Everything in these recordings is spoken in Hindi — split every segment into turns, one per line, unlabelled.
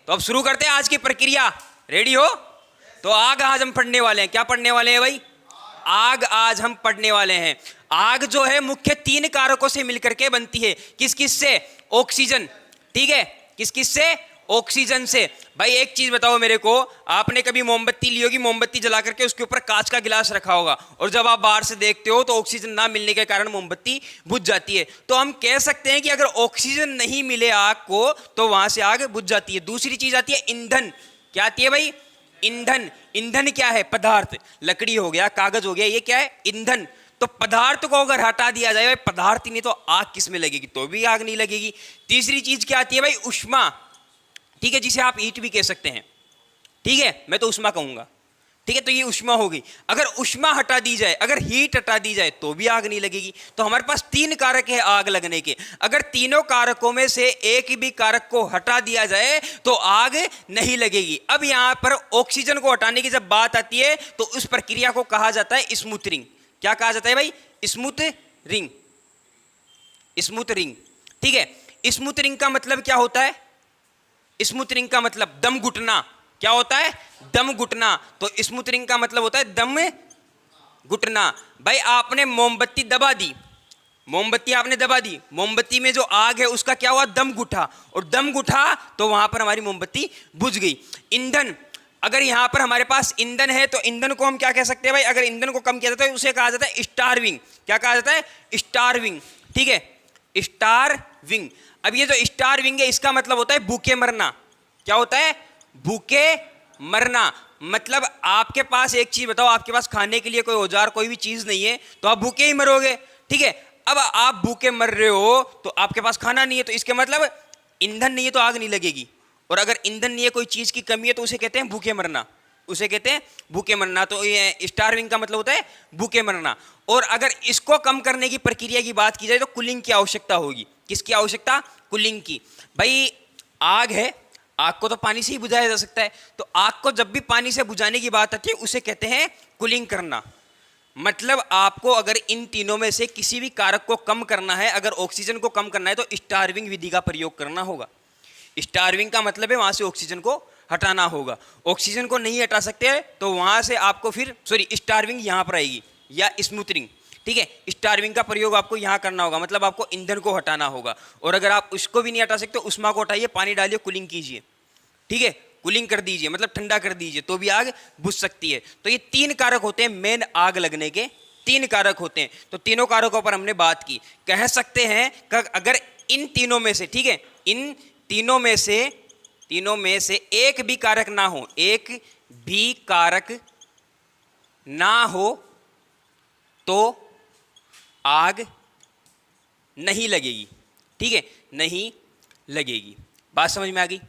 तो अब शुरू करते हैं आज की प्रक्रिया। रेडी हो? तो आग आज हम पढ़ने वाले हैं। क्या पढ़ने वाले हैं भाई? आग आज हम पढ़ने वाले हैं। आग जो है मुख्य 3 कारकों से मिलकर के बनती है। किस किस से? ऑक्सीजन। ठीक है, किस किस से? ऑक्सीजन से। भाई एक चीज बताओ मेरे को, आपने कभी मोमबत्ती ली होगी, मोमबत्ती जला करके उसके ऊपर कांच का गिलास रखा होगा और जब आप बाहर से देखते हो तो ऑक्सीजन ना मिलने के कारण मोमबत्ती बुझ जाती है। तो हम कह सकते हैं कि अगर ऑक्सीजन नहीं मिले आग को तो वहां से आग बुझ जाती है। दूसरी चीज आती है ईंधन। क्या आती है भाई? ईंधन। ईंधन क्या है? पदार्थ। लकड़ी हो गया, कागज हो गया, ये क्या है? ईंधन। तो पदार्थ को अगर हटा दिया जाए, भाई पदार्थ ही नहीं तो आग किस में लगेगी? तो भी आग नहीं लगेगी। तीसरी चीज क्या आती है भाई? उष्मा। ठीक है, जिसे आप हीट भी कह सकते हैं। ठीक है, मैं तो उष्मा कहूंगा। ठीक है, तो ये उष्मा होगी। अगर उष्मा हटा दी जाए, अगर हीट हटा दी जाए तो भी आग नहीं लगेगी। तो हमारे पास 3 कारक है आग लगने के। अगर तीनों कारकों में से एक भी कारक को हटा दिया जाए तो आग नहीं लगेगी। अब यहां पर ऑक्सीजन को हटाने की जब बात आती है तो उस प्रक्रिया को कहा जाता है स्मूथरिंग। क्या कहा जाता है भाई? स्मूथरिंग। स्मूथरिंग। ठीक है, स्मूथरिंग का मतलब क्या होता है? स्मूथरिंग का मतलब दम घुटना। क्या होता है? दम घुटना। तो स्मूथरिंग का मतलब होता है दम घुटना। भाई आपने मोमबत्ती दबा दी, मोमबत्ती आपने दबा दी, मोमबत्ती में जो आग है उसका क्या हुआ? दम घुटा, और दम घुटा तो वहां पर हमारी मोमबत्ती बुझ गई। ईंधन। अगर यहां पर हमारे पास ईंधन है तो ईंधन को हम क्या कह सकते हैं भाई? अगर ईंधन को कम किया जाता है उसे कहा जाता है स्टारविंग। क्या कहा जाता है? स्टारविंग। ठीक है, स्टारविंग। अब ये जो स्टारविंग है इसका मतलब होता है भूखे मरना। क्या होता है? भूखे मरना। मतलब आपके पास एक चीज बताओ, आपके पास खाने के लिए कोई औजार, कोई भी चीज नहीं है तो आप भूखे ही मरोगे। ठीक है, अब आप भूखे मर रहे हो तो आपके पास खाना नहीं है, तो इसके मतलब ईंधन नहीं है तो आग नहीं लगेगी। और अगर ईंधन नहीं है, कोई चीज की कमी है, तो उसे कहते हैं भूखे मरना। उसे कहते हैं भूखे मरना। तो ये स्टारविंग का मतलब होता है भूखे मरना। और अगर इसको कम करने की प्रक्रिया की बात की जाए तो कूलिंग की आवश्यकता होगी। किसकी आवश्यकता? कूलिंग की। भाई आग है, आग को तो पानी से ही बुझाया जा सकता है, तो आग को जब भी पानी से बुझाने की बात आती है उसे कहते हैं कूलिंग करना। मतलब आपको अगर इन तीनों में से किसी भी कारक को कम करना है, अगर ऑक्सीजन को कम करना है तो स्टारविंग विधि का प्रयोग करना होगा। स्टारविंग का मतलब है वहां से ऑक्सीजन को हटाना होगा। ऑक्सीजन को नहीं हटा सकते तो वहां से आपको फिर स्टारविंग यहां पर आएगी या स्मूथरिंग। ठीक है, स्टारविंग का प्रयोग आपको यहां करना होगा, मतलब आपको ईंधन को हटाना होगा। और अगर आप उसको भी नहीं हटा सकते, उष्मा को हटाइए, पानी डालिए, कूलिंग कीजिए। ठीक है, कूलिंग कर दीजिए, मतलब ठंडा कर दीजिए, तो भी आग बुझ सकती है। तो ये 3 कारक होते हैं मेन आग लगने के। 3 कारक होते हैं। तो तीनों कारकों पर हमने बात की। कह सकते हैं कि अगर इन तीनों में से, ठीक है, इन तीनों में से एक भी कारक ना हो, एक भी कारक ना हो तो आग नहीं लगेगी। ठीक है, नहीं लगेगी। बात समझ में आ गई?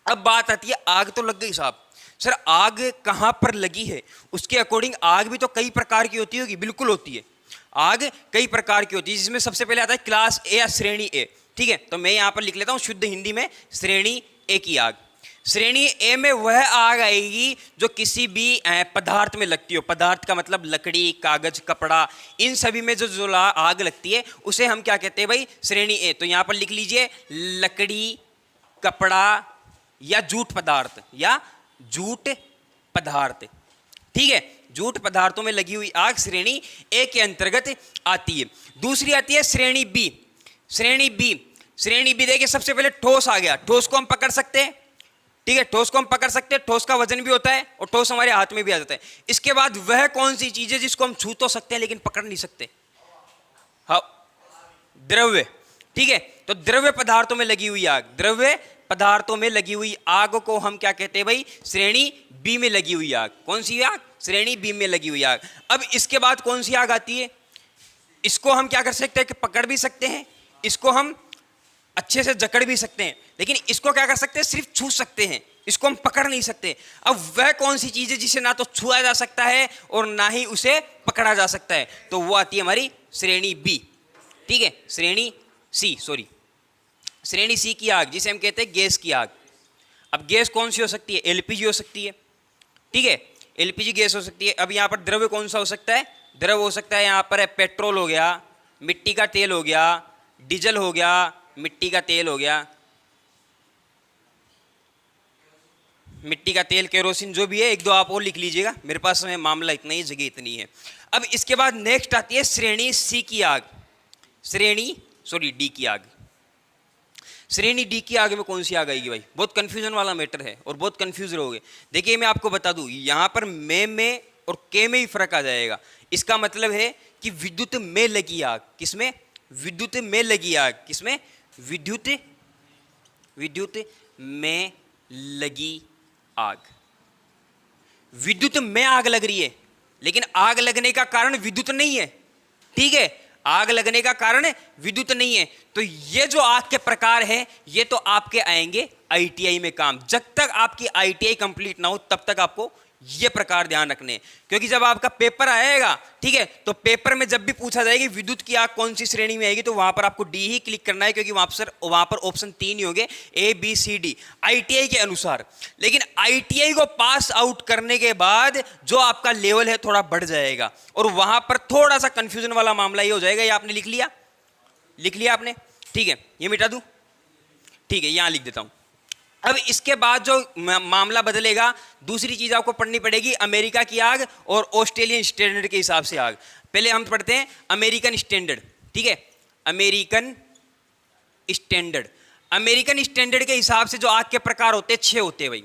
अब बात आती है, आग तो लग गई साहब, सर आग कहां पर लगी है? उसके अकॉर्डिंग आग भी तो कई प्रकार की होती होगी। बिल्कुल होती है, आग कई प्रकार की होती है, जिसमें सबसे पहले आता है क्लास ए या श्रेणी ए। ठीक है, तो मैं यहां पर लिख लेता हूं शुद्ध हिंदी में श्रेणी ए की आग। श्रेणी ए में वह आग आएगी जो किसी भी पदार्थ में लगती हो। पदार्थ का मतलब लकड़ी, कागज, कपड़ा, इन सभी में जो आग लगती है उसे हम क्या कहते हैं भाई? श्रेणी ए। तो यहां पर लिख लीजिए लकड़ी, कपड़ा या जूट पदार्थ, या जूट पदार्थ। ठीक है, जूट पदार्थों में लगी हुई आग श्रेणी ए के अंतर्गत आती है। दूसरी आती है श्रेणी बी। श्रेणी बी देखिए, सबसे पहले ठोस आ गया। ठोस को हम पकड़ सकते हैं। ठीक है, ठोस को हम पकड़ सकते हैं, ठोस का वजन भी होता है और ठोस हमारे हाथ में भी आ जाता है। इसके बाद वह कौन सी चीज है जिसको हम छू तो सकते हैं लेकिन पकड़ नहीं सकते? हाँ, द्रव्य। ठीक है, तो द्रव्य पदार्थों में लगी हुई आग, द्रव्य पदार्थों में लगी हुई आग को हम क्या कहते हैं भाई? श्रेणी बी में लगी हुई आग। कौन सी आग? श्रेणी बी में लगी हुई आग। अब इसके बाद कौन सी आग आती है? इसको हम क्या कर सकते हैं कि पकड़ भी सकते हैं, इसको हम अच्छे से जकड़ भी सकते हैं, लेकिन इसको क्या कर सकते हैं? सिर्फ छू सकते हैं, इसको हम पकड़ नहीं सकते। अब वह कौन सी चीज है जिसे ना तो छुआ जा सकता है और ना ही उसे पकड़ा जा सकता है? तो वो आती है हमारी श्रेणी बी। ठीक है, श्रेणी सी की आग, जिसे हम कहते हैं गैस की आग। अब गैस कौन सी हो सकती है? एलपीजी हो सकती है। ठीक है, एलपीजी गैस हो सकती है। अब यहाँ पर द्रव्य कौन सा हो सकता है? द्रव्य हो सकता है यहाँ पर है पेट्रोल हो गया, मिट्टी का तेल हो गया, डीजल हो गया, मिट्टी का तेल हो गया, मिट्टी का तेल, केरोसिन, जो भी है, एक दो आप और लिख लीजिएगा, मेरे पास में मामला इतना ही, जगह इतनी है। अब इसके बाद नेक्स्ट आती है श्रेणी सी की आग, डी की आग। श्रेणी डी की आग में कौन सी आग आएगी भाई? बहुत कंफ्यूजन वाला मैटर है और बहुत कंफ्यूज रहोगे। देखिए मैं आपको बता दूं, यहां पर में और के में ही फर्क आ जाएगा। इसका मतलब है कि विद्युत में लगी आग, किसमें? विद्युत में लगी आग, किसमें? विद्युत में लगी आग। विद्युत में आग लग रही है, लेकिन आग लगने का कारण विद्युत नहीं है, ठीक है? आग लगने का कारण विद्युत नहीं है। तो ये जो आग के प्रकार है, ये तो आपके आएंगे आईटीआई में काम। जब तक आपकी आईटीआई कंप्लीट ना हो तब तक आपको ये प्रकार ध्यान रखने, क्योंकि जब आपका पेपर आएगा, ठीक है, तो पेपर में जब भी पूछा जाएगा विद्युत की आग कौन सी श्रेणी में आएगी, तो वहां पर आपको डी ही क्लिक करना है, क्योंकि वहां पर ऑप्शन 3 ही होंगे, A B C D, ITI के अनुसार। लेकिन आईटीआई को पास आउट करने के बाद जो आपका लेवल है थोड़ा बढ़ जाएगा, और वहां पर थोड़ा सा कंफ्यूजन वाला मामला ये हो जाएगा। ये आपने लिख लिया आपने, ठीक है, ये मिटा दूं, ठीक है, यहां लिख देता हूं। अब इसके बाद जो मामला बदलेगा, दूसरी चीज आपको पढ़नी पड़ेगी, अमेरिका की आग और ऑस्ट्रेलियन स्टैंडर्ड के हिसाब से आग। पहले हम पढ़ते हैं अमेरिकन स्टैंडर्ड, ठीक है, अमेरिकन स्टैंडर्ड। अमेरिकन स्टैंडर्ड के हिसाब से जो आग के प्रकार होते हैं 6 होते हैं भाई।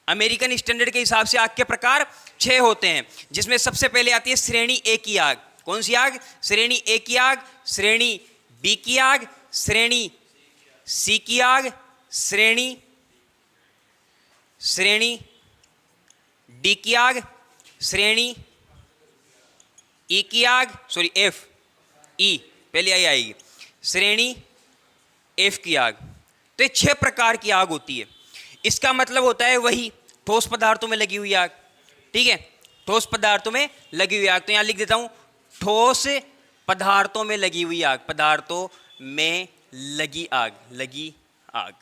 अमेरिकन स्टैंडर्ड के हिसाब से आग के प्रकार 6 होते हैं, जिसमें सबसे पहले आती है श्रेणी ए की आग। कौन सी आग? श्रेणी ए की आग, श्रेणी बी की आग, श्रेणी सी की आग, श्रेणी डी की आग, श्रेणी ई की आग, एफ, ई पहले आई आएगी, श्रेणी एफ की आग। तो ये 6 प्रकार की आग होती है। इसका मतलब होता है वही ठोस पदार्थों में लगी हुई आग, ठीक है, ठोस पदार्थों में लगी हुई आग। तो यहां लिख देता हूं, ठोस पदार्थों में लगी हुई आग, पदार्थों में लगी आग,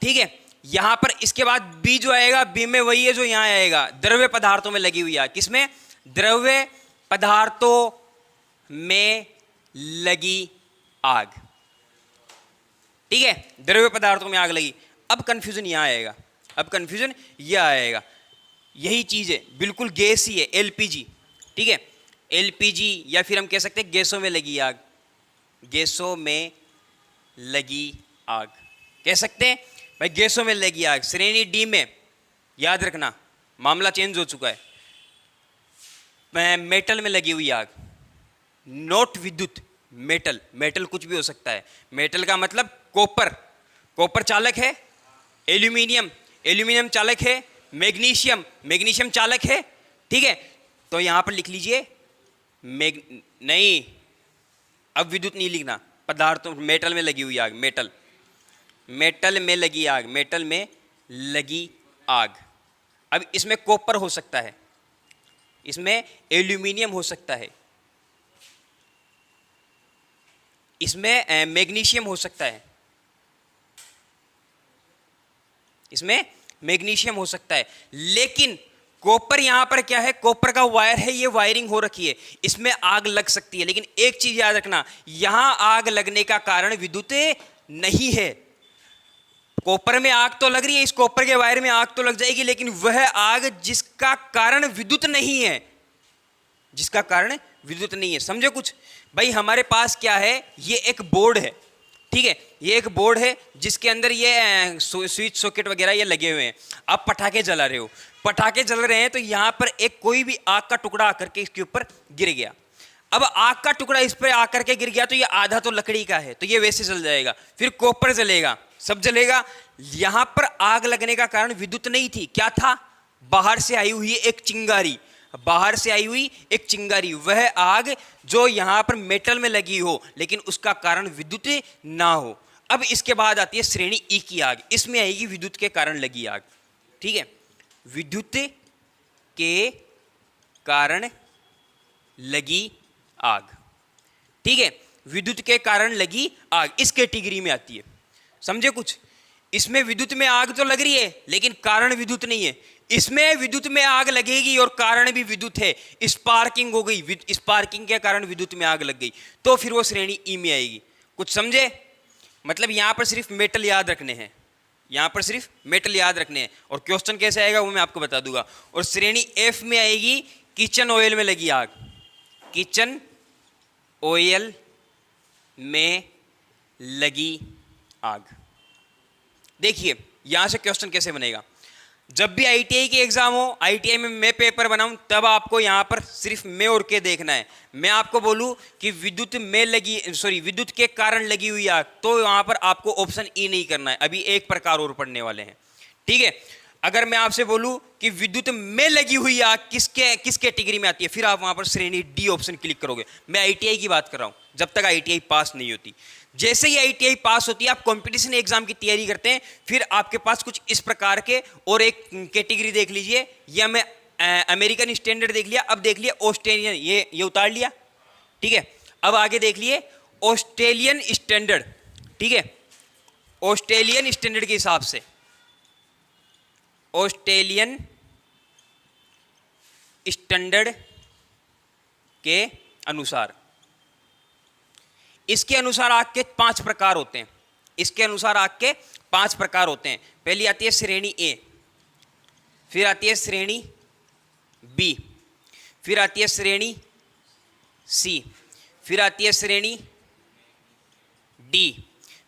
ठीक है। यहां पर इसके बाद बी जो आएगा, बी में वही है जो यहां आएगा, द्रव्य पदार्थों में लगी हुई आग। किसमें? द्रव्य पदार्थों में लगी आग, ठीक है, द्रव्य पदार्थों में आग लगी। अब कंफ्यूजन यहां आएगा, अब कंफ्यूजन यह आएगा, यही चीज है, बिल्कुल गैस ही है, एलपीजी, ठीक है, एलपीजी, या फिर हम कह सकते हैं गैसों में लगी आग, गैसों में लगी आग कह सकते हैं भाई, गैसों में लगी आग। श्रेणी डी में याद रखना मामला चेंज हो चुका है, मेटल में लगी हुई आग, नॉट विद्युत, मेटल, मेटल कुछ भी हो सकता है। मेटल का मतलब कॉपर, कॉपर चालक है, एल्यूमिनियम, एल्यूमिनियम चालक है, मैग्नीशियम, मैग्नीशियम चालक है, ठीक है। तो यहां पर लिख लीजिए नहीं, अब विद्युत नहीं लिखना, पदार्थों, मेटल में लगी हुई आग, मेटल, मेटल में लगी आग, मेटल में लगी आग। अब इसमें कॉपर हो सकता है, इसमें एल्यूमिनियम हो सकता है, इसमें मैग्नीशियम हो सकता है, इसमें मैग्नीशियम हो सकता है, लेकिन कॉपर यहां पर क्या है, कॉपर का वायर है, ये वायरिंग हो रखी है, इसमें आग लग सकती है। लेकिन एक चीज याद रखना, यहां आग लगने का कारण विद्युत नहीं है। कॉपर में आग तो लग रही है, इस कॉपर के वायर में आग तो लग जाएगी, लेकिन वह आग जिसका कारण विद्युत नहीं है, जिसका कारण विद्युत नहीं है। समझे कुछ भाई? हमारे पास क्या है, ये एक बोर्ड है, ठीक है, ये एक बोर्ड है जिसके अंदर ये स्विच सॉकेट वगैरह ये लगे हुए हैं। आप पटाखे जला रहे हो, पटाखे जल रहे हैं, तो यहां पर एक कोई भी आग का टुकड़ा आकर के इसके ऊपर गिर गया। अब आग का टुकड़ा इस पर आकर के गिर गया, तो ये आधा तो लकड़ी का है, तो ये वैसे जल जाएगा, फिर कॉपर जलेगा, सब जलेगा। यहां पर आग लगने का कारण विद्युत नहीं थी, क्या था? बाहर से आई हुई एक चिंगारी, बाहर से आई हुई एक चिंगारी, वह आग जो यहां पर मेटल में लगी हो, लेकिन उसका कारण विद्युत ना हो। अब इसके बाद आती है श्रेणी ई की आग, इसमें आएगी विद्युत के कारण लगी आग, ठीक है, विद्युत के कारण लगी आग, ठीक है, विद्युत के कारण लगी आग इस कैटेगरी में आती है। समझे कुछ? इसमें विद्युत में आग तो लग रही है, लेकिन कारण विद्युत नहीं है। इसमें विद्युत में आग लगेगी और कारण भी विद्युत है, स्पार्किंग हो गई, स्पार्किंग के कारण विद्युत में आग लग गई, तो फिर वो श्रेणी ई में आएगी। कुछ समझे? मतलब यहां पर सिर्फ मेटल याद रखने हैं, यहाँ पर सिर्फ मेटल याद रखने हैं, और क्वेश्चन कैसे आएगा वो मैं आपको बता दूंगा। और श्रेणी एफ में आएगी किचन ऑयल में लगी आग, किचन ऑयल में लगी आग। देखिए यहां से क्वेश्चन कैसे बनेगा, जब भी आईटीआई की एग्जाम हो, आईटीआई में मैं पेपर बनाऊं, तब आपको यहां पर सिर्फ मैं और के देखना है। मैं आपको बोलूं कि विद्युत के कारण लगी हुई आग, तो वहां पर आपको ऑप्शन ई नहीं करना है, अभी एक प्रकार और पढ़ने वाले हैं, ठीक है। अगर मैं आपसे बोलूं कि विद्युत में लगी हुई आग किस कैटेगरी में आती है, फिर आप वहां पर श्रेणी डी ऑप्शन क्लिक करोगे। मैं आईटीआई की बात कर रहा हूं, जब तक आईटीआई पास नहीं होती। जैसे ही आईटीआई पास होती है, आप कंपटीशन एग्जाम की तैयारी करते हैं, फिर आपके पास कुछ इस प्रकार के और एक कैटेगरी देख लीजिए, या मैं अमेरिकन स्टैंडर्ड देख लिया, अब देख लिया ऑस्ट्रेलियन, ये उतार लिया, ठीक है। अब आगे देख लिए ऑस्ट्रेलियन स्टैंडर्ड, ठीक है। ऑस्ट्रेलियन स्टैंडर्ड के हिसाब से, ऑस्ट्रेलियन स्टैंडर्ड के अनुसार, इसके अनुसार आग के 5 प्रकार होते हैं, इसके अनुसार आग के 5 प्रकार होते हैं। पहली आती है श्रेणी ए, फिर आती है श्रेणी बी, फिर आती है श्रेणी सी, फिर आती है श्रेणी डी,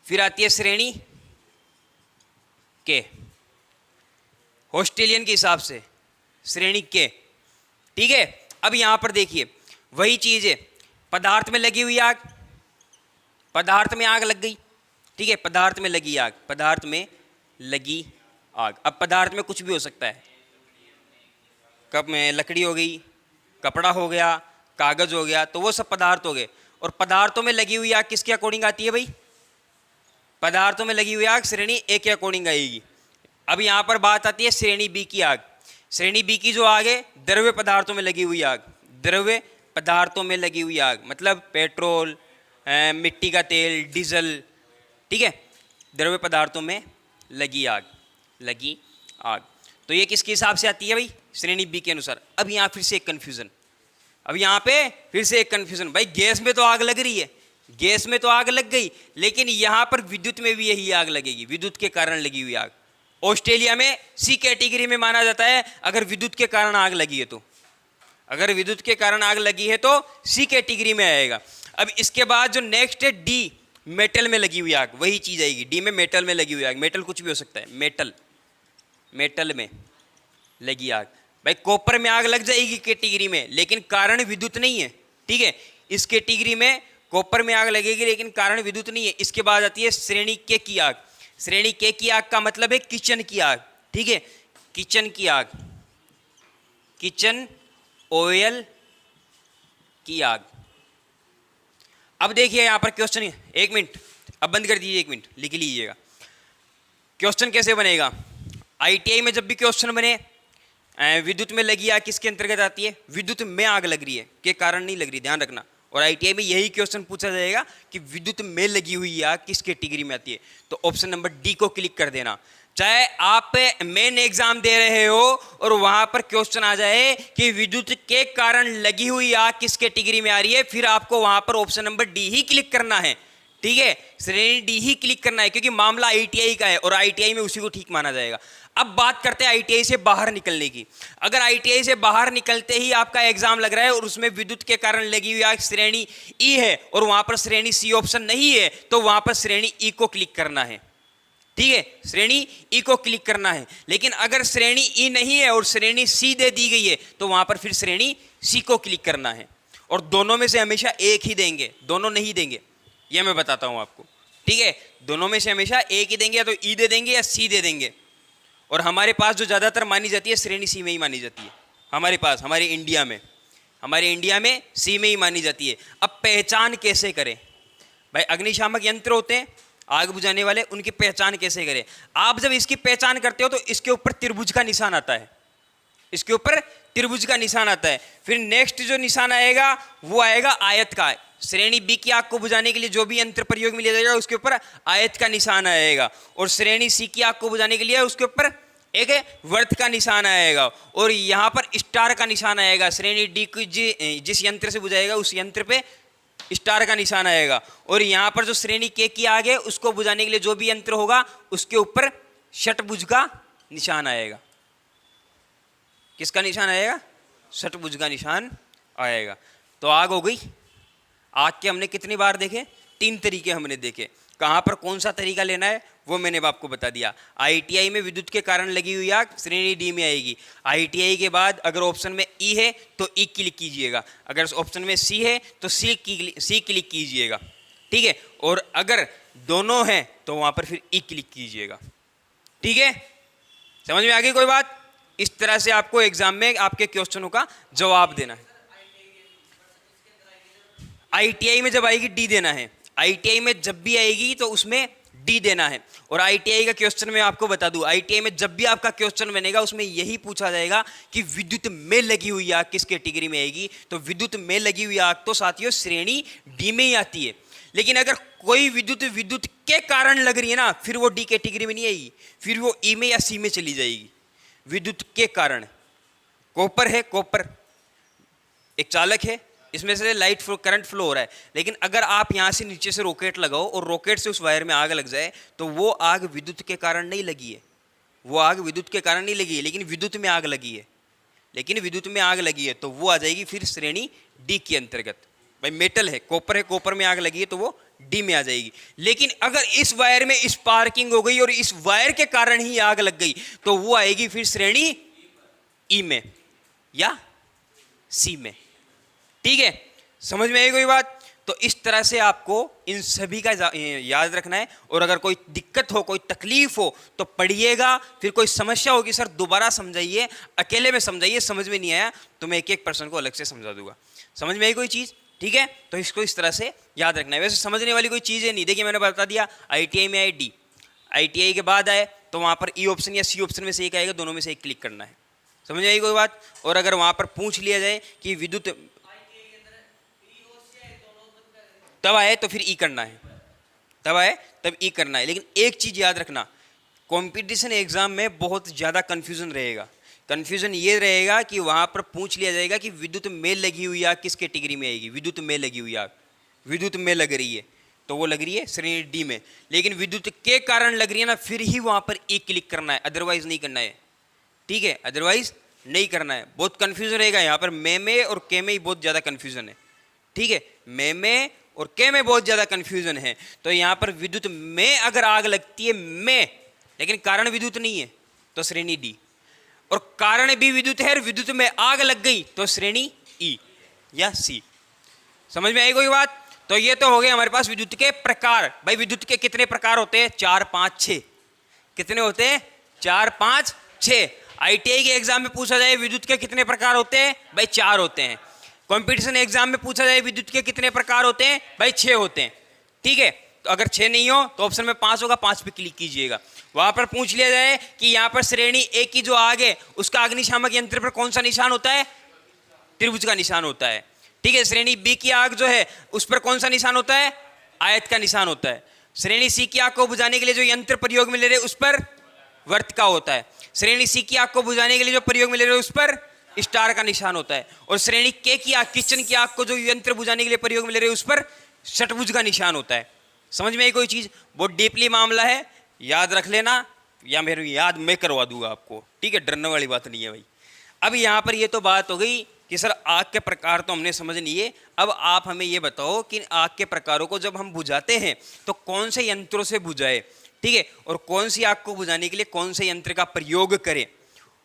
फिर आती है श्रेणी के। ऑस्ट्रेलियन के हिसाब से श्रेणी के, ठीक है। अब यहां पर देखिए वही चीज है, पदार्थ में लगी हुई आग, पदार्थ में आग लग गई, ठीक है, पदार्थ में लगी आग, पदार्थ में लगी आग। अब पदार्थ में कुछ भी हो सकता है, कब में लकड़ी हो गई, कपड़ा हो गया, कागज हो गया, तो वो सब पदार्थ हो गए। और पदार्थों में लगी हुई आग किसके अकॉर्डिंग आती है भाई, पदार्थों में लगी हुई आग श्रेणी ए के अकॉर्डिंग आएगी। अब यहां पर बात आती है श्रेणी बी की आग। श्रेणी बी की जो आग है, द्रव्य पदार्थों में लगी हुई आग, द्रव्य पदार्थों में लगी हुई आग, मतलब पेट्रोल, मिट्टी का तेल, डीजल, ठीक है, द्रव्य पदार्थों में लगी आग, लगी आग। तो ये किसके हिसाब से आती है भाई, श्रेणी बी के अनुसार। अब यहाँ फिर से एक कन्फ्यूजन, अब यहाँ पे फिर से एक कन्फ्यूजन, भाई गैस में तो आग लग रही है, गैस में तो आग लग गई, लेकिन यहाँ पर विद्युत में भी यही आग लगेगी, विद्युत के कारण लगी हुई आग। ऑस्ट्रेलिया में सी कैटेगरी में माना जाता है अगर विद्युत के कारण आग लगी है तो, अगर विद्युत के कारण आग लगी है तो सी कैटेगरी में आएगा। अब इसके बाद जो नेक्स्ट है डी, मेटल में लगी हुई आग, वही चीज आएगी। डी में मेटल में लगी हुई आग, मेटल कुछ भी हो सकता है, मेटल, मेटल में लगी आग। भाई कॉपर में आग लग जाएगी कैटेगरी में, लेकिन कारण विद्युत नहीं है, ठीक है। इस कैटेगरी में कॉपर में आग लगेगी लेकिन कारण विद्युत नहीं है। इसके बाद आती है श्रेणी के की आग। श्रेणी के की आग का मतलब है किचन की आग, ठीक है, किचन की आग, किचन ऑयल की आग। अब देखिए यहां पर क्वेश्चन, एक मिनट अब बंद कर दीजिए, एक मिनट लिख लीजिएगा। क्वेश्चन कैसे बनेगा, आईटीआई में जब भी क्वेश्चन बने, विद्युत में लगी आग किसके अंतर्गत आती है, विद्युत में आग लग रही है के कारण नहीं लग रही, ध्यान रखना। और आईटीआई में यही क्वेश्चन पूछा जाएगा कि विद्युत में लगी हुई आग किस कैटेगरी में आती है, तो ऑप्शन नंबर डी को क्लिक कर देना। चाहे आप मेन एग्जाम दे रहे हो और वहां पर क्वेश्चन आ जाए कि विद्युत के कारण लगी हुई आग किस कैटेगरी में आ रही है, फिर आपको वहां पर ऑप्शन नंबर डी ही क्लिक करना है, ठीक है, श्रेणी डी ही क्लिक करना है, क्योंकि मामला आईटीआई का है और आईटीआई में उसी को ठीक माना जाएगा। अब बात करते हैं आईटीआई से बाहर निकलने की। अगर आईटीआई से बाहर निकलते ही आपका एग्जाम लग रहा है और उसमें विद्युत के कारण लगी हुई आग श्रेणी ई है और वहां पर श्रेणी सी ऑप्शन नहीं है, तो वहां पर श्रेणी ई को क्लिक करना है, ठीक है, श्रेणी ई को क्लिक करना है। लेकिन अगर श्रेणी ई नहीं है और श्रेणी सी दे दी गई है, तो वहां पर फिर श्रेणी सी को क्लिक करना है। और दोनों में से हमेशा एक ही देंगे, दोनों नहीं देंगे, यह मैं बताता हूं आपको, ठीक है, दोनों में से हमेशा एक ही देंगे, या तो ई दे देंगे या सी दे देंगे। और हमारे पास जो ज्यादातर मानी जाती है श्रेणी सी में ही मानी जाती है, हमारे पास, हमारे इंडिया में सी में ही मानी जाती है। अब पहचान कैसे करें भाई, अग्निशामक यंत्र होते हैं आग बुझाने वाले, उनकी पहचान कैसे करें। आप जब इसकी पहचान करते हो तो इसके ऊपर त्रिभुज का निशान आता है, इसके ऊपर त्रिभुज का निशान आता है। फिर नेक्स्ट जो निशान आएगा वो आएगा आयत का। श्रेणी बी की आग को बुझाने के लिए जो भी यंत्र प्रयोग में लिया जाएगा उसके ऊपर आयत का निशान आएगा, और श्रेणी सी की आग को बुझाने के लिए उसके ऊपर एक वर्त का निशान आएगा, और यहाँ पर स्टार का निशान आएगा। श्रेणी डी की जिस यंत्र से बुझाएगा उस यंत्र पे स्टार का निशान आएगा, और यहाँ पर जो श्रेणी के की आग है उसको बुझाने के लिए जो भी यंत्र होगा उसके ऊपर षटभुज का निशान आएगा। किसका निशान आएगा? षटभुज का निशान आएगा। तो आग हो गई। आग के हमने कितनी बार देखे? 3 तरीके हमने देखे। कहाँ पर कौन सा तरीका लेना है वो मैंने आपको बता दिया। ITI में विद्युत के कारण लगी हुई आग श्रेणी डी में आएगी। ITI के बाद अगर ऑप्शन में ई है तो ई क्लिक कीजिएगा, अगर ऑप्शन में सी है तो सी क्लिक कीजिएगा, ठीक है। और अगर दोनों हैं तो वहां पर फिर ई क्लिक कीजिएगा, ठीक है। समझ में आ गई कोई बात? इस तरह से आपको एग्जाम में आपके क्वेश्चनों का जवाब देना है। ITI में जब आएगी डी देना है। ITI में जब भी आएगी तो उसमें डी देना है। और ITI का क्वेश्चन मैं आपको बता दूं, ITI में जब भी आपका क्वेश्चन बनेगा उसमें यही पूछा जाएगा कि विद्युत में लगी हुई आग किस कैटेगरी में आएगी। तो विद्युत में लगी हुई आग तो साथियों श्रेणी डी में ही आती है। लेकिन अगर कोई विद्युत के कारण लग रही है ना, फिर वो डी कैटेगरी में नहीं आएगी, फिर वो ई में या सी में चली जाएगी। विद्युत के कारण कॉपर है, कॉपर एक चालक है, इसमें से लाइट फ्लो, करंट फ्लो हो रहा है। लेकिन अगर आप यहां से नीचे से रॉकेट लगाओ और रॉकेट से उस वायर में आग लग जाए तो वो आग विद्युत के कारण नहीं लगी है, वो आग विद्युत के कारण नहीं लगी है, लेकिन विद्युत में आग लगी है, लेकिन विद्युत में आग लगी है तो वो आ जाएगी फिर श्रेणी डी के अंतर्गत। भाई मेटल है, कॉपर है, कॉपर में आग लगी है तो वो डी में आ जाएगी। लेकिन अगर इस वायर में स्पार्किंग हो गई और इस वायर के कारण ही आग लग गई तो वो आएगी फिर श्रेणी ई में या सी में, ठीक है। समझ में आई कोई बात? तो इस तरह से आपको इन सभी का याद रखना है। और अगर कोई दिक्कत हो, कोई तकलीफ हो तो पढ़िएगा, फिर कोई समस्या होगी सर दोबारा समझाइए, अकेले में समझाइए, समझ में नहीं आया तो मैं एक एक पर्सन को अलग से समझा दूंगा। समझ में आई कोई चीज़? ठीक है, तो इसको इस तरह से याद रखना है। वैसे समझने वाली कोई चीज़ है नहीं। देखिए मैंने बता दिया ITI में आए डी, ITI के बाद आए तो वहाँ पर ई ऑप्शन या सी ऑप्शन में से एक आएगा, दोनों में से एक क्लिक करना है। समझ में आई कोई बात? और अगर वहाँ पर पूछ लिया जाए कि विद्युत तब आए तो फिर ई करना है, तब आए तब ई करना है। लेकिन एक चीज़ याद रखना, कंपटीशन एग्जाम में बहुत ज़्यादा कन्फ्यूजन रहेगा। कन्फ्यूजन ये रहेगा कि वहाँ पर पूछ लिया जाएगा कि विद्युत में लगी हुई आग किस कैटेगरी में आएगी। विद्युत में लगी हुई आग, विद्युत में लग रही है तो वो लग रही है श्रेणी डी में। लेकिन विद्युत के कारण लग रही है ना, फिर ही वहाँ पर ई क्लिक करना है, अदरवाइज नहीं करना है, ठीक है, अदरवाइज नहीं करना है। बहुत कन्फ्यूजन रहेगा यहाँ पर, में और के में ही बहुत ज़्यादा कन्फ्यूजन है, ठीक है। में और के में बहुत ज़्यादा कन्फ्यूजन है। तो यहाँ पर विद्युत में अगर आग लगती है में, लेकिन कारण विद्युत नहीं है तो श्रेणी डी, और कारण भी विद्युत है और विद्युत में आग लग गई तो श्रेणी ई या सी। समझ में आई कोई बात? तो ये तो हो गए हमारे पास विद्युत के प्रकार। भाई विद्युत के कितने प्रकार होते हैं? 4, 5, 6। कितने होते हैं? 4, 5, 6। ITI के एग्जाम में पूछा जाए विद्युत के कितने प्रकार होते हैं? भाई 4 होते हैं। कंपटीशन एग्जाम में पूछा जाए विद्युत के कितने प्रकार होते हैं? भाई 6 होते हैं, ठीक है। तो अगर 6 नहीं हो तो ऑप्शन में 5 होगा, 5 पे क्लिक कीजिएगा। वहां पर पूछ लिया जाए कि यहाँ पर श्रेणी ए की जो आग है उसका अग्निशामक यंत्र पर कौन सा निशान होता है? त्रिभुज का निशान होता है, ठीक है। श्रेणी बी की आग जो है उस पर कौन सा निशान होता है? आयत का निशान होता है। श्रेणी सी की आग को बुझाने के लिए जो यंत्र प्रयोग में ले रहे उस पर वर्त का होता है। श्रेणी सी की आग को बुझाने के लिए जो प्रयोग में ले रहे उस पर स्टार का निशान होता है। और श्रेणी के की आग, किचन की आग को जो यंत्र बुझाने के लिए प्रयोग में ले रहे उस पर षटभुज का निशान होता है। समझ में आई कोई चीज? बहुत डीपली मामला है, याद रख लेना, या मेरे याद मैं करवा दूंगा आपको, ठीक है। डरने वाली बात नहीं है भाई। अब यहाँ पर ये तो बात हो गई कि सर आग के प्रकार तो हमने समझ लिए। अब आप हमें ये बताओ कि आग के प्रकारों को जब हम बुझाते हैं तो कौन से यंत्रों से बुझाए, ठीक है, और कौन सी आग को बुझाने के लिए कौन से यंत्र का प्रयोग करें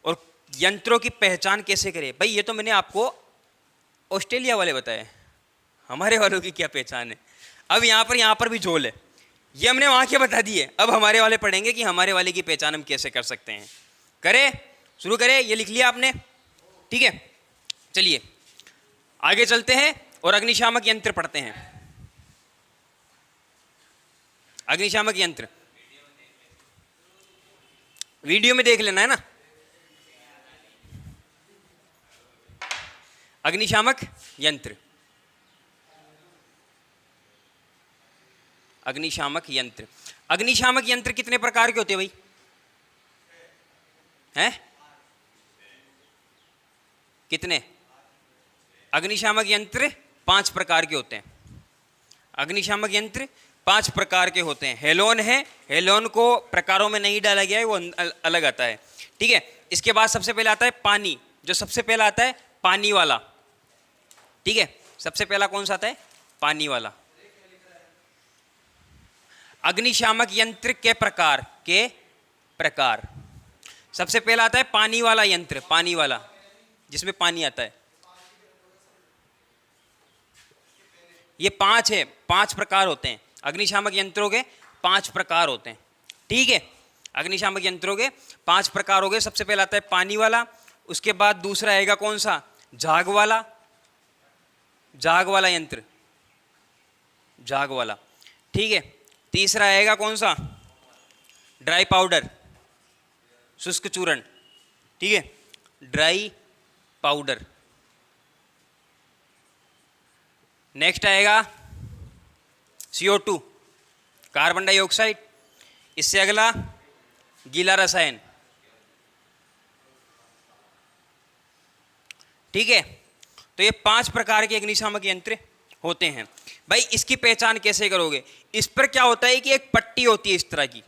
और यंत्रों की पहचान कैसे करें। भाई ये तो मैंने आपको ऑस्ट्रेलिया वाले बताए, हमारे वालों की क्या पहचान है। अब यहाँ पर भी झोल है, ये हमने वहाँ के बता दिए। अब हमारे वाले पढ़ेंगे कि हमारे वाले की पहचान हम कैसे कर सकते हैं। करें, शुरू करें। ये लिख लिया आपने, ठीक है। चलिए आगे चलते हैं और अग्निशामक यंत्र पढ़ते हैं। अग्निशामक यंत्र वीडियो में देख लेना है ना। अग्निशामक यंत्र, अग्निशामक यंत्र। अग्निशामक यंत्र कितने प्रकार के होते हैं भाई? हैं कितने? अग्निशामक यंत्र 5 प्रकार के होते हैं। अग्निशामक यंत्र 5 प्रकार के होते हैं। हेलोन है, हेलोन को प्रकारों में नहीं डाला गया है, वो अलग आता है, ठीक है। इसके बाद सबसे पहले आता है पानी, जो सबसे पहला आता है पानी वाला, ठीक है। सबसे पहला कौन सा आता है? पानी वाला। अग्निशामक यंत्र के प्रकार, के प्रकार, सबसे पहला आता है पानी वाला यंत्र, पानी वाला जिसमें पानी आता है। ये 5 है, 5 प्रकार होते हैं अग्निशामक यंत्रों के, 5 प्रकार होते हैं, ठीक है। अग्निशामक यंत्रों के 5 प्रकार हो गए। सबसे पहला आता है पानी वाला, उसके बाद दूसरा आएगा कौन सा? झाग वाला, झाग वाला यंत्र, झाग वाला, ठीक है। तीसरा आएगा कौन सा? ड्राई पाउडर, शुष्क चूर्ण, ठीक है, ड्राई पाउडर। नेक्स्ट आएगा CO2, कार्बन डाइऑक्साइड। इससे अगला गीला रसायन, ठीक है। तो ये 5 प्रकार के अग्निशामक यंत्र होते हैं। भाई इसकी पहचान कैसे करोगे? इस पर क्या होता है कि एक पट्टी होती है इस तरह की,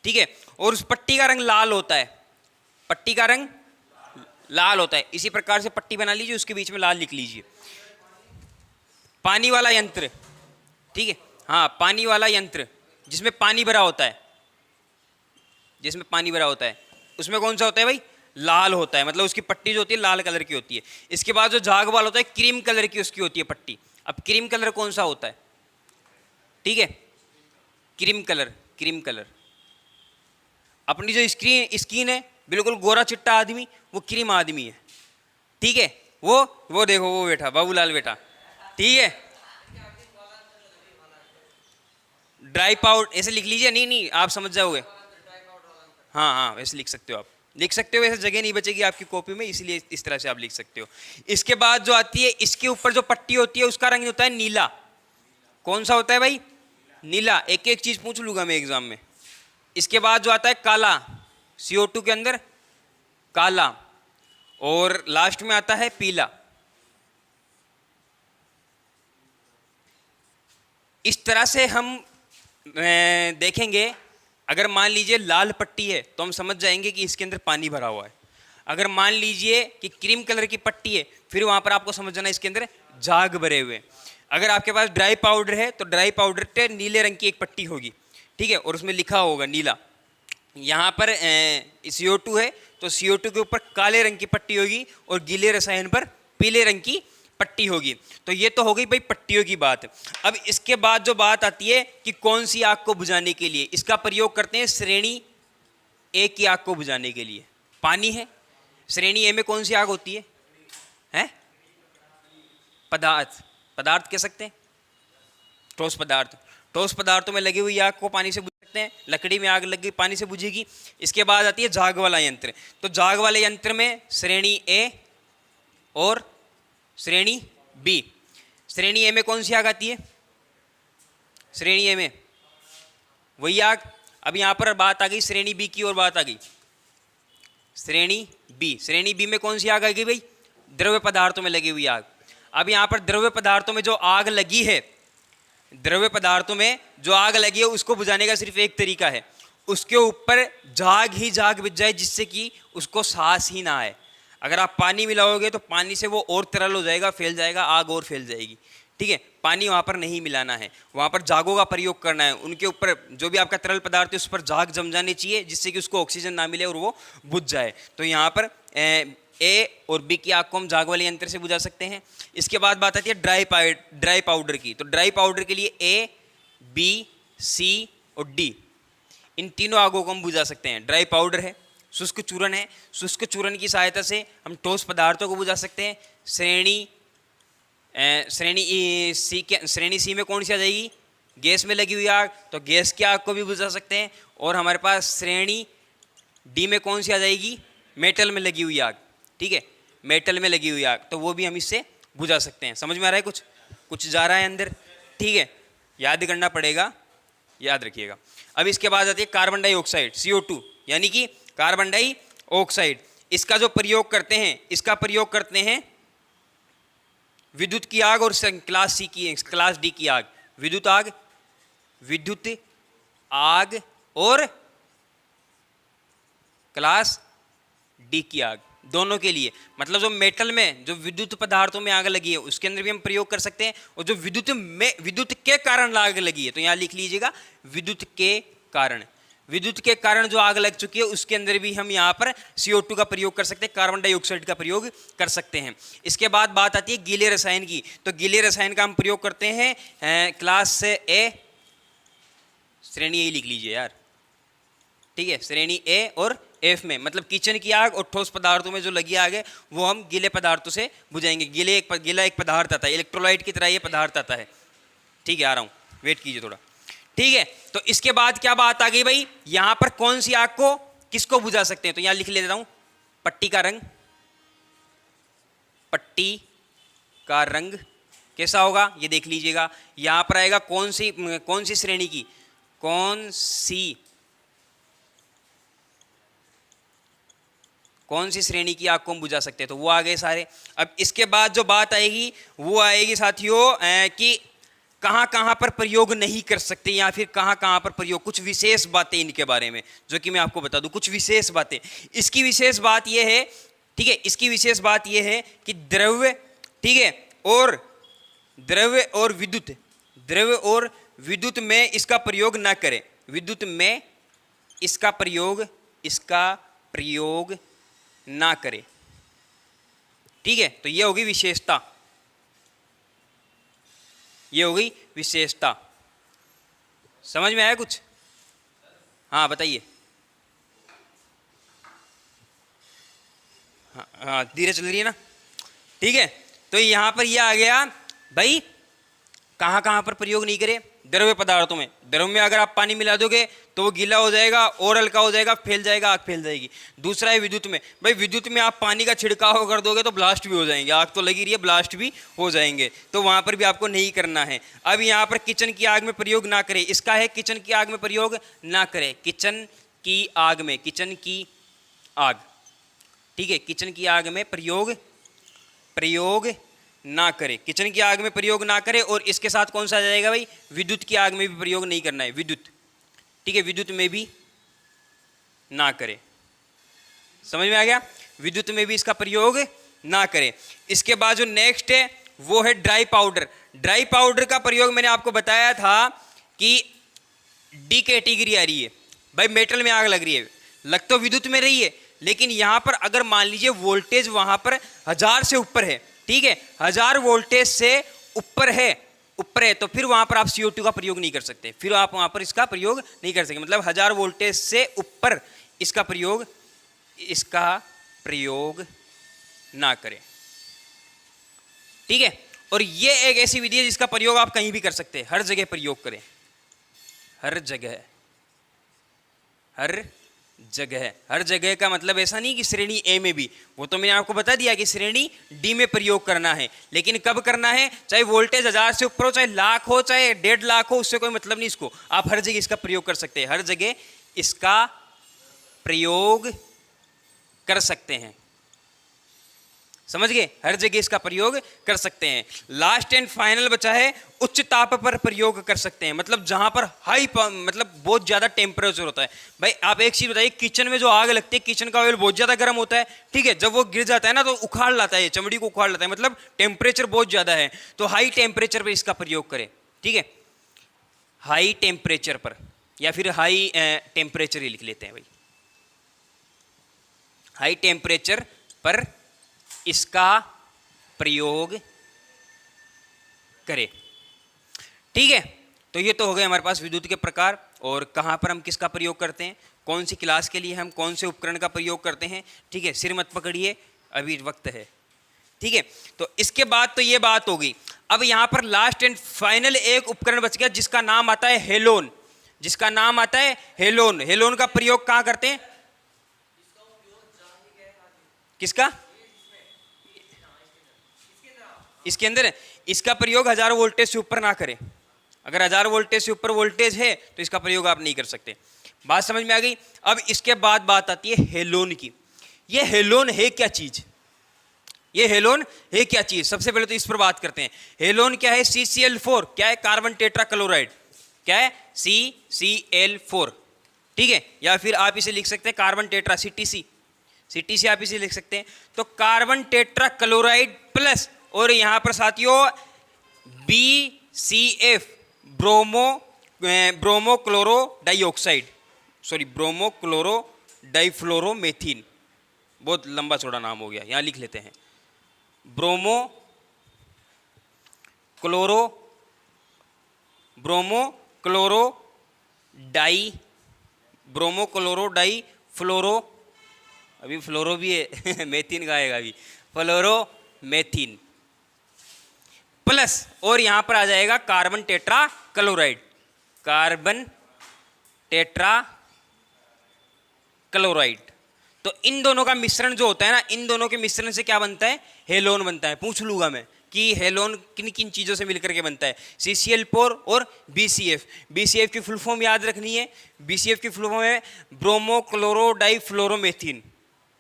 ठीक है, और उस पट्टी का रंग लाल होता है, पट्टी का रंग लाल होता है। इसी प्रकार से पट्टी बना लीजिए, उसके बीच में लाल लिख लीजिए। पानी वाला यंत्र, ठीक है, हाँ, पानी वाला यंत्र जिसमें पानी भरा होता है, जिसमें पानी भरा होता है, उसमें कौन सा होता है भाई? लाल होता है, मतलब उसकी पट्टी जो होती है लाल कलर की होती है। इसके बाद जो झाग वाला होता है क्रीम कलर की उसकी होती है पट्टी। अब क्रीम कलर कौन सा होता है? ठीक है, क्रीम कलर, क्रीम कलर। अपनी जो स्किन है बिल्कुल गोरा चिट्टा आदमी, वो क्रीम आदमी है, ठीक है। वो देखो वो बैठा, बाबूलाल बेटा, ठीक है। ड्राई पाउडर ऐसे लिख लीजिए, नहीं आप समझ जाओगे, हाँ वैसे लिख सकते हो, आप लिख सकते हो, वैसे जगह नहीं बचेगी आपकी कॉपी में, इसलिए इस तरह से आप लिख सकते हो। इसके बाद जो आती है, इसके ऊपर जो पट्टी होती है उसका रंग होता है नीला। कौन सा होता है भाई? नीला। एक एक चीज पूछ लूंगा मैं एग्जाम में। इसके बाद जो आता है काला, CO2 के अंदर काला, और लास्ट में आता है पीला। इस तरह से हम देखेंगे। अगर मान लीजिए लाल पट्टी है तो हम समझ जाएंगे कि इसके अंदर पानी भरा हुआ है। अगर मान लीजिए कि क्रीम कलर की पट्टी है, फिर वहां पर आपको समझ जाना इसके अंदर झाग भरे हुए। अगर आपके पास ड्राई पाउडर है तो ड्राई पाउडर पे नीले रंग की एक पट्टी होगी, ठीक है, और उसमें लिखा होगा नीला। यहाँ पर CO2 है तो CO2 के ऊपर काले रंग की पट्टी होगी और गीले रसायन पर पीले रंग की पट्टी होगी। तो ये तो हो गई भाई पट्टियों की बात। अब इसके बाद जो बात आती है कि कौन सी आग को बुझाने के लिए इसका प्रयोग करते हैं, श्रेणी ए की आग को बुझाने के लिए। पानी है, श्रेणी ए में कौन सी आग होती है? हैं? पदार्थ, पदार्थ कह सकते हैं, ठोस पदार्थ। ठोस पदार्थों में लगी हुई आग को पानी से बुझ सकते हैं। लकड़ी में आग लग गई, पानी से बुझेगी। इसके बाद आती है झाग वाला यंत्र। तो झाग वाले यंत्र में श्रेणी ए और श्रेणी बी। श्रेणी ए में कौन सी आग आती है? श्रेणी ए में वही आग। अब यहां पर बात आ गई श्रेणी बी की, और बात आ गई श्रेणी बी। श्रेणी बी में कौन सी आग आ गई भाई? द्रव्य पदार्थों में लगी हुई आग। अब यहां पर द्रव्य पदार्थों में जो आग लगी है, द्रव्य पदार्थों में जो आग लगी है उसको बुझाने का सिर्फ एक तरीका है, उसके ऊपर झाग ही झाग बिछ जाए, जिससे कि उसको सांस ही ना आए। अगर आप पानी मिलाओगे तो पानी से वो और तरल हो जाएगा, फैल जाएगा, आग और फैल जाएगी, ठीक है। पानी वहाँ पर नहीं मिलाना है, वहाँ पर झागों का प्रयोग करना है। उनके ऊपर जो भी आपका तरल पदार्थ है उस पर झाग जम जाने चाहिए, जिससे कि उसको ऑक्सीजन ना मिले और वो बुझ जाए। तो यहाँ पर ए और बी की आग को हम झाग वाले यंत्र से बुझा सकते हैं। इसके बाद बात आती है ड्राई पाउडर की। तो ड्राई पाउडर के लिए ए, बी, सी और डी, इन तीनों आगों को हम बुझा सकते हैं। ड्राई पाउडर है, शुष्क चूर्ण है, शुष्क चूर्ण की सहायता से हम ठोस पदार्थों को बुझा सकते हैं। श्रेणी सी में कौन सी आ जाएगी? गैस में लगी हुई आग, तो गैस की आग को भी बुझा सकते हैं। और हमारे पास श्रेणी डी में कौन सी आ जाएगी? मेटल में लगी हुई आग, ठीक है, मेटल में लगी हुई आग, तो वो भी हम इससे बुझा सकते हैं। समझ में आ रहा है? कुछ जा रहा है अंदर, ठीक है, याद करना पड़ेगा, याद रखिएगा। अब इसके बाद आती है कार्बन डाइऑक्साइड, CO2, यानी कि कार्बन डाइऑक्साइड। इसका जो प्रयोग करते हैं, इसका प्रयोग करते हैं विद्युत की आग और क्लास डी की आग। विद्युत आग, विद्युत आग और क्लास डी की आग, दोनों के लिए। मतलब जो मेटल में, जो विद्युत पदार्थों में आग लगी है उसके अंदर भी हम प्रयोग कर सकते हैं, और जो विद्युत के कारण आग लगी है, तो यहां लिख लीजिएगा विद्युत के कारण। विद्युत के कारण जो आग लग चुकी है उसके अंदर भी हम यहाँ पर CO2 का प्रयोग कर सकते हैं, कार्बन डाइऑक्साइड का प्रयोग कर सकते हैं। इसके बाद बात आती है गीले रसायन की। तो गीले रसायन का हम प्रयोग करते हैं क्लास ए, श्रेणी ए लिख लीजिए यार, ठीक है, श्रेणी ए और एफ में। मतलब किचन की आग और ठोस पदार्थों में जो लगी आग है वो हम गीले पदार्थों से बुझाएंगे। गीला एक पदार्थ आता है, इलेक्ट्रोलाइट की तरह ये पदार्थ आता है, ठीक है, आ रहा हूँ, वेट कीजिए थोड़ा, ठीक है। तो इसके बाद क्या बात आ गई भाई, यहां पर कौन सी आग को किसको बुझा सकते हैं, तो यहां लिख लेता हूं पट्टी का रंग। पट्टी का रंग कैसा होगा ये देख लीजिएगा, यहां पर आएगा कौन सी श्रेणी की, कौन सी श्रेणी की आग को हम बुझा सकते हैं, तो वो आ गए सारे। अब इसके बाद जो बात आएगी वो आएगी साथियों कि कहां कहां पर प्रयोग नहीं कर सकते, या फिर कहां कहां पर प्रयोग, कुछ विशेष बातें इनके बारे में जो कि मैं आपको बता दूं, कुछ विशेष बातें। इसकी विशेष बात यह है, ठीक है, इसकी विशेष बात यह है कि द्रव्य, ठीक है, द्रव्य और विद्युत में इसका प्रयोग ना करें, विद्युत में इसका प्रयोग ना करें, ठीक है। तो ये होगी विशेषता, ये हो गई विशेषता। समझ में आया कुछ? हाँ बताइए। हाँ धीरे चल रही है ना, ठीक है। तो यहाँ पर ये आ गया भाई, कहाँ कहाँ पर प्रयोग नहीं करे, द्रव्य पदार्थों में। द्रव्य में अगर आप पानी मिला दोगे तो वो गीला हो जाएगा और हल्का हो जाएगा, फैल जाएगा, आग फैल जाएगी। दूसरा है विद्युत में, भाई विद्युत में आप पानी का छिड़काव कर दोगे तो ब्लास्ट भी हो जाएंगे, आग तो लगी रही है, ब्लास्ट भी हो जाएंगे, तो वहां पर भी आपको नहीं करना है। अब यहाँ पर किचन की आग में प्रयोग ना करें, इसका है किचन की आग में प्रयोग ना करें, किचन की आग में, किचन की आग, ठीक है, किचन की आग में प्रयोग ना करे, किचन की आग में प्रयोग ना करे। और इसके साथ कौन सा आ जाएगा भाई, विद्युत की आग में भी प्रयोग नहीं करना है, विद्युत, ठीक है, विद्युत में भी ना करे। समझ में आ गया, विद्युत में भी इसका प्रयोग ना करे। इसके बाद जो नेक्स्ट है वो है ड्राई पाउडर। ड्राई पाउडर का प्रयोग मैंने आपको बताया था कि डी कैटेगरी आ रही है भाई, मेटल में आग लग रही है, लग तो विद्युत में रही है, लेकिन यहां पर अगर मान लीजिए वोल्टेज वहां पर 1000 से ऊपर है, ठीक है, 1000 वोल्टेज से ऊपर है, तो फिर वहां पर आप CO2 का प्रयोग नहीं कर सकते, फिर आप वहां पर इसका प्रयोग नहीं कर सकते। मतलब 1000 वोल्टेज से ऊपर इसका प्रयोग ना करें, ठीक है। और ये एक ऐसी विधि है जिसका प्रयोग आप कहीं भी कर सकते हैं, हर जगह प्रयोग करें, हर जगह का मतलब ऐसा नहीं कि श्रेणी ए में भी, वो तो मैंने आपको बता दिया कि श्रेणी डी में प्रयोग करना है, लेकिन कब करना है, चाहे वोल्टेज 1000 से ऊपर हो, चाहे लाख हो, चाहे 1.5 लाख हो, उससे कोई मतलब नहीं, इसको आप हर जगह इसका प्रयोग कर सकते हैं, हर जगह इसका प्रयोग कर सकते हैं। समझ गए, हर जगह इसका प्रयोग कर सकते हैं। लास्ट एंड फाइनल बचा है उच्च ताप पर प्रयोग कर सकते हैं, मतलब जहां पर मतलब बहुत ज्यादा टेम्परेचर होता है। भाई आप एक चीज बताइए, किचन में जो आग लगती है, किचन का ऑयल बहुत ज्यादा गर्म होता है, ठीक है, जब वो गिर जाता है ना तो उखाड़ लाता है, चमड़ी को उखाड़ लाता है, मतलब टेम्परेचर बहुत ज्यादा है, तो हाई टेम्परेचर पर इसका प्रयोग करें, ठीक है, हाई टेम्परेचर पर, या फिर हाई टेम्परेचर ही लिख लेते हैं भाई, हाई टेम्परेचर पर इसका प्रयोग करें, ठीक है। तो ये तो हो गए हमारे पास विद्युत के प्रकार, और कहां पर हम किसका प्रयोग करते हैं, कौन सी क्लास के लिए हम कौन से उपकरण का प्रयोग करते हैं, ठीक है। सिर मत पकड़िए, अभी वक्त है, ठीक है। तो इसके बाद तो ये बात होगी। अब यहां पर लास्ट एंड फाइनल एक उपकरण बच गया जिसका नाम आता है हेलोन, जिसका नाम आता है हेलोन। हेलोन का प्रयोग कहां करते हैं, किसका, इसके अंदर, इसका प्रयोग 1000 वोल्टेज से ऊपर ना करें, अगर 1000 वोल्टेज से ऊपर वोल्टेज है तो इसका प्रयोग आप नहीं कर सकते। बात समझ में आ गई। अब इसके बाद बात आती है हेलोन की। ये हेलोन है क्या चीज, ये हेलोन है क्या चीज, सबसे पहले तो इस पर बात करते हैं। हेलोन क्या है, CCl4 क्या है, कार्बन टेट्रा क्लोराइड, क्या है, CCl4, ठीक है। या फिर आप इसे लिख सकते हैं कार्बन टेट्रा, CTC आप इसे लिख सकते हैं। तो कार्बन टेट्रा क्लोराइड प्लस, और यहां पर साथियों BCF, bromo chloro dioxide, sorry bromo chloro difluoromethane, बहुत लंबा चौड़ा नाम हो गया, यहां लिख लेते हैं ब्रोमो क्लोरो डाई फ्लोरो, अभी फ्लोरो भी है मेथिन का आएगा अभी, फ्लोरोमेथिन प्लस, और यहां पर आ जाएगा carbon tetra chloride, carbon tetra chloride. तो इन दोनों का मिश्रण जो होता है ना, इन दोनों के मिश्रण से क्या बनता है, हेलोन बनता है। पूछ लूंगा मैं कि हेलोन किन किन चीजों से मिलकर के बनता है, CCl4 और BCF। BCF की फुल फॉर्म याद रखनी है, BCF की फुल फॉर्म है ब्रोमो क्लोरो डाइफ्लोरोमेथिन,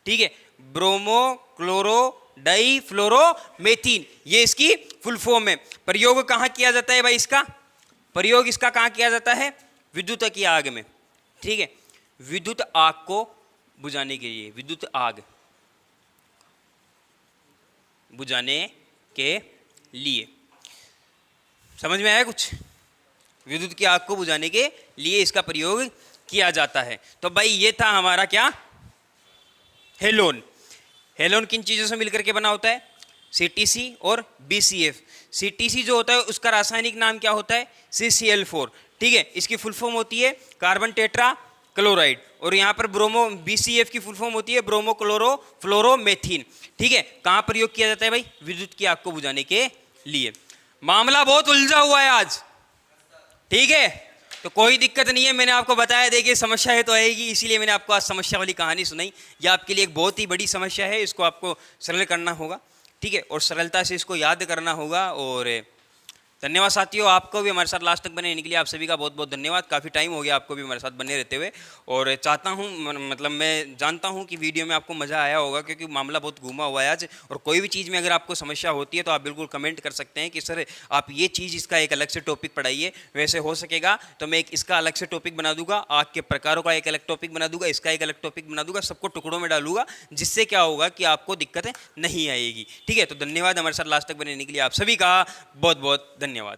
ठीक है, ब्रोमो क्लोरो डाइफ्लोरोमेथिन, ये इसकी फुल फॉर्म है। प्रयोग कहाँ किया जाता है भाई, इसका प्रयोग इसका कहाँ किया जाता है, विद्युत की आग में, ठीक है, विद्युत आग को बुझाने के लिए, विद्युत आग बुझाने के लिए, समझ में आया कुछ, विद्युत की आग को बुझाने के लिए इसका प्रयोग किया जाता है। तो भाई ये था हमारा क्या, हेलोन। हेलोन किन चीजों से मिलकर के बना होता है, CTC और BCF। CTC जो होता है उसका रासायनिक नाम क्या होता है, CCl4, ठीक है, इसकी फुल फॉर्म होती है कार्बन टेट्रा क्लोराइड, और यहाँ पर BCF की फुल फॉर्म होती है ब्रोमो क्लोरो फ्लोरोमेथिन, ठीक है। कहाँ प्रयोग किया जाता है भाई, विद्युत की आग को बुझाने के लिए। मामला बहुत उलझा हुआ है आज, ठीक है, तो कोई दिक्कत नहीं है, मैंने आपको बताया, देखिए समस्या है तो आएगी, इसीलिए मैंने आपको आज समस्या वाली कहानी सुनाई। यह आपके लिए एक बहुत ही बड़ी समस्या है, इसको आपको सरल करना होगा, ठीक है, और सरलता से इसको याद करना होगा। और धन्यवाद साथियों, आपको भी हमारे साथ लास्ट तक बने रहने के लिए आप सभी का बहुत बहुत धन्यवाद। काफ़ी टाइम हो गया आपको भी हमारे साथ बने रहते हुए, और चाहता हूँ, मतलब मैं जानता हूँ कि वीडियो में आपको मज़ा आया होगा, क्योंकि मामला बहुत घूमा हुआ है आज। और कोई भी चीज़ में अगर आपको समस्या होती है तो आप बिल्कुल कमेंट कर सकते हैं कि सर आप ये चीज़, इसका एक अलग से टॉपिक पढ़ाइए। वैसे हो सकेगा तो मैं एक इसका अलग से टॉपिक बना दूंगा, आग के प्रकारों का एक अलग टॉपिक बना दूंगा, इसका एक अलग टॉपिक बना दूंगा, सबको टुकड़ों में डालूंगा, जिससे क्या होगा कि आपको दिक्कतें नहीं आएगी, ठीक है। तो धन्यवाद हमारे साथ लास्ट तक बने रहने के लिए, आप सभी का बहुत बहुत धन्यवाद।